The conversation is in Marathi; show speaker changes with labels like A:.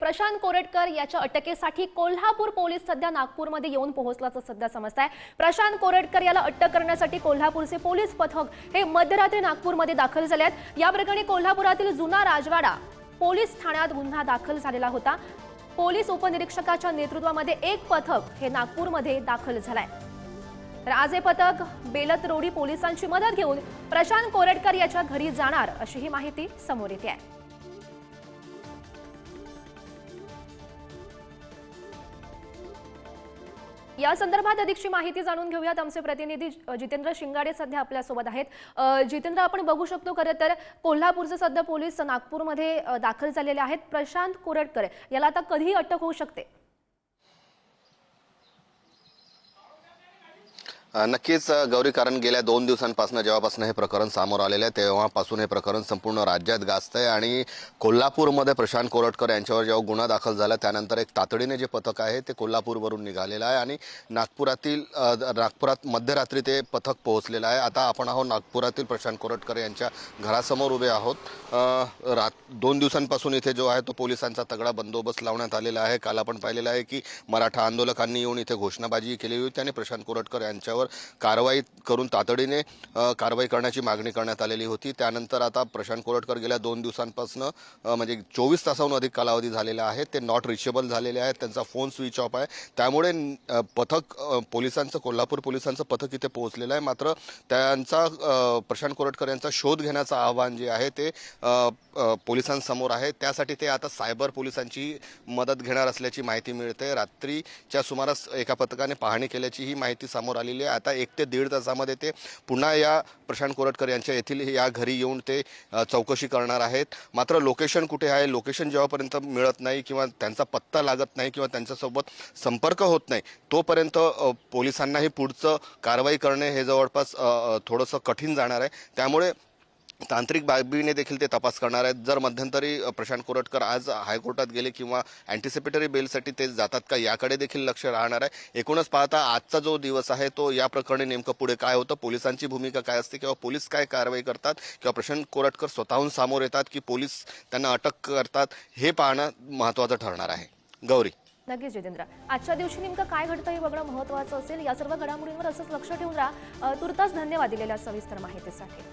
A: प्रशांत कोरटकर याच्या अटकेसाठी कोल्हापूर पोलीस सध्या नागपूरमध्ये येऊन पोहोचल्याचं सध्या समजतंय। प्रशांत कोरटकर याला अटक करण्यासाठी कोल्हापूरचे पोलीस पथक हे मध्यरात्री नागपूरमध्ये दाखल झाले आहेत। या प्रकरणी कोल्हापुरातील जुना राजवाडा पोलीस ठाण्यात गुन्हा दाखल झालेला होता। पोलीस उपनिरीक्षकाच्या नेतृत्वामध्ये एक पथक हे नागपूरमध्ये दाखल झालंय। तर आज हे पथक बेलत रोडी पोलिसांची मदत घेऊन प्रशांत कोरटकर याच्या घरी जाणार अशी ही माहिती समोर येते आहे। या संदर्भात अधिकची माहिती जाणून घेऊयात। आमचे प्रतिनिधी जितेंद्र शिंगाडे सध्या आपल्या सोबत आहेत। जितेंद्र, आपण बघू शकतो खरं तर कोल्हापूरचे सध्या पोलीस नागपूरमध्ये दाखल झालेले आहेत। प्रशांत कोरटकर याला आता कधी अटक होऊ शकते?
B: नक्कीच गौरी, कारण गेल्या 2 दिवसांपासून जेव्हापासून हे प्रकरण समोर आलेलं आहे तेव्हापासून हे प्रकरण संपूर्ण राज्यात गाजतंय आणि कोल्हापूरमध्ये प्रशांत कोरटकर यांच्यावर जेव्हा गुन्हा दाखल झाला त्यानंतर एक तातडीने जे पथक आहे ते कोल्हापूरवरून निघालेलं आहे आणि नागपुरात मध्यरात्री ते पथक पोहोचलेलं आहे। आता आपण आहोत नागपुरातील प्रशांत कोरटकर यांच्या घरासमोर उभे आहोत। 2 दिवसांपासून इथे जो आहे तो पोलिसांचा तगडा बंदोबस्त लावण्यात आलेला आहे। काल आपण पाहिलेलं आहे की मराठा आंदोलकांनी येऊन इथे घोषणाबाजी केली होती आणि प्रशांत कोरटकर यांच्यावर कारवाई करून तातडीने कारवाई करण्याची मागणी करण्यात आलेली होती। त्यानंतर आता प्रशांत कोरटकर गेल्या 2 दिवसांपासून म्हणजे 24 तासाहून अधिक कालावधी झालेला आहे ते नॉट रिचेबल झालेले आहेत। त्यांचा फोन स्विच ऑफ आहे। त्यामुळे पथक पोलिसांचं कोल्हापूर पोलिसांचं पथक इथे पोहोचलेलं आहे। मात्र त्यांचा प्रशांत कोरटकर यांचा शोध घेण्याचं आव्हान जे आहे ते पोलिसांसमोर आहे। त्यासाठी ते आता सायबर पोलिसांची मदत घेणार असल्याची माहिती मिळते। रात्रीच्या सुमारास एका पथकाने पाहणी केल्याची ही माहिती समोर आलेली आहे। आता 1 ते 1.5 तासामध्ये ते पुन्हा या प्रशांत कोरटकर यांच्या येथील या घरी येऊन ते चौकशी करणार आहेत। मात्र लोकेशन कुठे आहे, लोकेशन जेव्हापर्यंत मिळत नाही किंवा त्यांचा पत्ता लागत नाही किंवा त्यांच्यासोबत संपर्क होत नाही तोपर्यंत पोलिसांनाही पुढचं कारवाई करणे हे जवळपास थोडंसं कठीण जाणार आहे। त्यामुळे तांत्रिक बाबीने देखील ते तपास करणार आहेत। जर मध्यंतरी प्रशांत कोरटकर आज हायकोर्टात गेले किंवा अँटिसिपेटरी बेलसाठी ते जातात का याकडे देखील लक्ष राहणार आहे। एकूणच पाहता आजचा जो दिवस आहे तो या प्रकरणी नेमकं पुढे काय होतं, पोलिसांची भूमिका काय असते किंवा पोलीस काय कारवाई करतात किंवा प्रशांत कोरटकर स्वतःहून समोर येतात की पोलीस त्यांना अटक करतात, हे पाहणं महत्त्वाचं ठरणार आहे। गौरी,
A: नक्कीच जितेंद्र, आजच्या दिवशी नेमकं काय घडतं हे बघणं महत्त्वाचं असेल। या सर्व घडामोडींवर असंच लक्ष ठेवून राहा। तुर्तास धन्यवाद दिलेल्या सविस्तर माहितीसाठी।